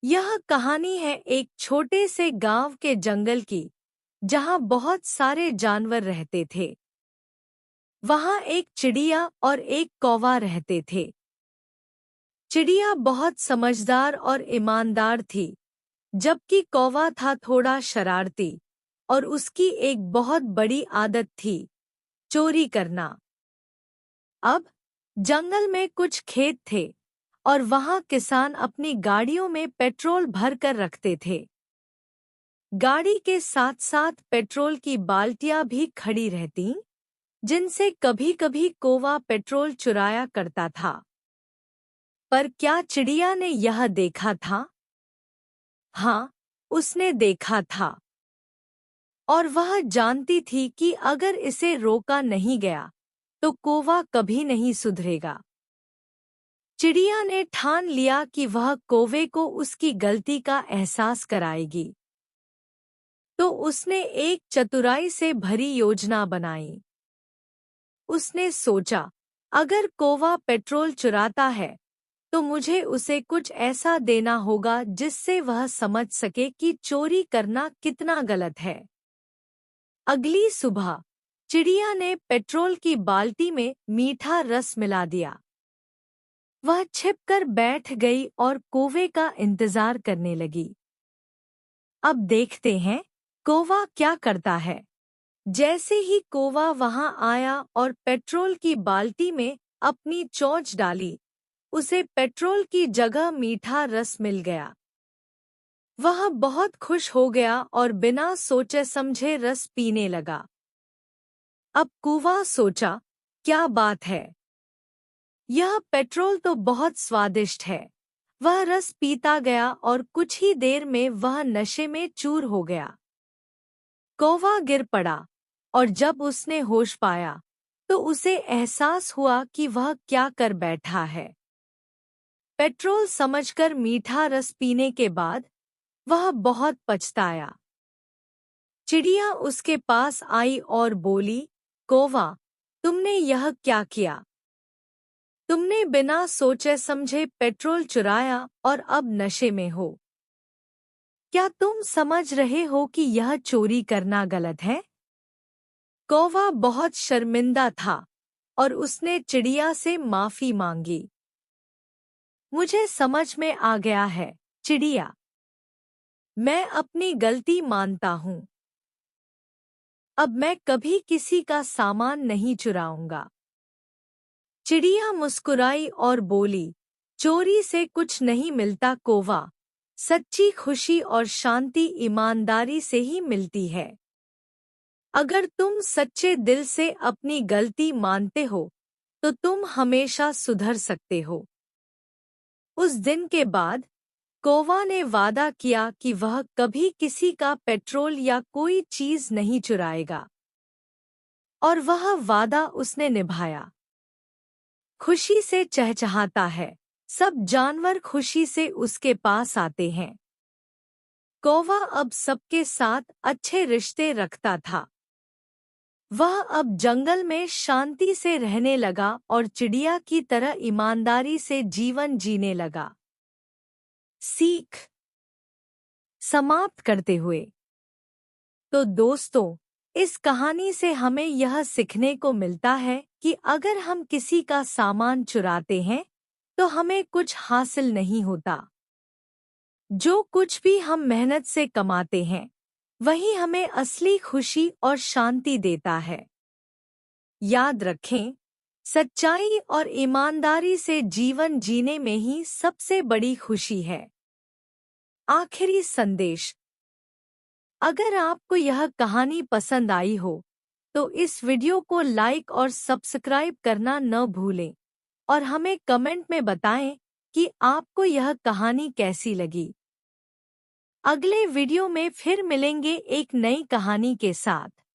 यह कहानी है एक छोटे से गांव के जंगल की, जहां बहुत सारे जानवर रहते थे। वहां एक चिड़िया और एक कौवा रहते थे। चिड़िया बहुत समझदार और ईमानदार थी, जबकि कौवा था थोड़ा शरारती और उसकी एक बहुत बड़ी आदत थी, चोरी करना। अब जंगल में कुछ खेत थे और वहां किसान अपनी गाड़ियों में पेट्रोल भर कर रखते थे। गाड़ी के साथ साथ पेट्रोल की बाल्टियां भी खड़ी रहतीं, जिनसे कभी-कभी कौवा पेट्रोल चुराया करता था। पर क्या चिड़िया ने यह देखा था? हाँ, उसने देखा था। और वह जानती थी कि अगर इसे रोका नहीं गया, तो कौवा कभी नहीं सुधरेगा। चिड़िया ने ठान लिया कि वह कौवे को उसकी गलती का एहसास कराएगी। तो उसने एक चतुराई से भरी योजना बनाई। उसने सोचा, अगर कौवा पेट्रोल चुराता है, तो मुझे उसे कुछ ऐसा देना होगा जिससे वह समझ सके कि चोरी करना कितना गलत है। अगली सुबह चिड़िया ने पेट्रोल की बाल्टी में मीठा रस मिला दिया। वह छिपकर बैठ गई और कौवे का इंतजार करने लगी। अब देखते हैं कौवा क्या करता है। जैसे ही कौवा वहां आया और पेट्रोल की बाल्टी में अपनी चोंच डाली, उसे पेट्रोल की जगह मीठा रस मिल गया। वह बहुत खुश हो गया और बिना सोचे समझे रस पीने लगा। अब कौवा सोचा, क्या बात है, यह पेट्रोल तो बहुत स्वादिष्ट है। वह रस पीता गया और कुछ ही देर में वह नशे में चूर हो गया। कौवा गिर पड़ा और जब उसने होश पाया, तो उसे एहसास हुआ कि वह क्या कर बैठा है। पेट्रोल समझकर मीठा रस पीने के बाद वह बहुत पछताया। चिड़िया उसके पास आई और बोली, कौवा, तुमने यह क्या किया? तुमने बिना सोचे समझे पेट्रोल चुराया और अब नशे में हो। क्या तुम समझ रहे हो कि यह चोरी करना गलत है? कौवा बहुत शर्मिंदा था और उसने चिड़िया से माफी मांगी। मुझे समझ में आ गया है, चिड़िया। मैं अपनी गलती मानता हूँ। अब मैं कभी किसी का सामान नहीं चुराऊंगा। चिड़िया मुस्कुराई और बोली, चोरी से कुछ नहीं मिलता कौवा। सच्ची खुशी और शांति ईमानदारी से ही मिलती है। अगर तुम सच्चे दिल से अपनी गलती मानते हो, तो तुम हमेशा सुधर सकते हो। उस दिन के बाद कौवा ने वादा किया कि वह कभी किसी का पेट्रोल या कोई चीज नहीं चुराएगा। और वह वादा उसने निभाया। खुशी से चहचहाता है, सब जानवर खुशी से उसके पास आते हैं। कौवा अब सबके साथ अच्छे रिश्ते रखता था। वह अब जंगल में शांति से रहने लगा और चिड़िया की तरह ईमानदारी से जीवन जीने लगा। सीख समाप्त करते हुए, तो दोस्तों, इस कहानी से हमें यह सीखने को मिलता है कि अगर हम किसी का सामान चुराते हैं, तो हमें कुछ हासिल नहीं होता। जो कुछ भी हम मेहनत से कमाते हैं, वही हमें असली खुशी और शांति देता है। याद रखें, सच्चाई और ईमानदारी से जीवन जीने में ही सबसे बड़ी खुशी है। आखिरी संदेश, अगर आपको यह कहानी पसंद आई हो, तो इस वीडियो को लाइक और सब्सक्राइब करना न भूलें और हमें कमेंट में बताएं कि आपको यह कहानी कैसी लगी। अगले वीडियो में फिर मिलेंगे एक नई कहानी के साथ।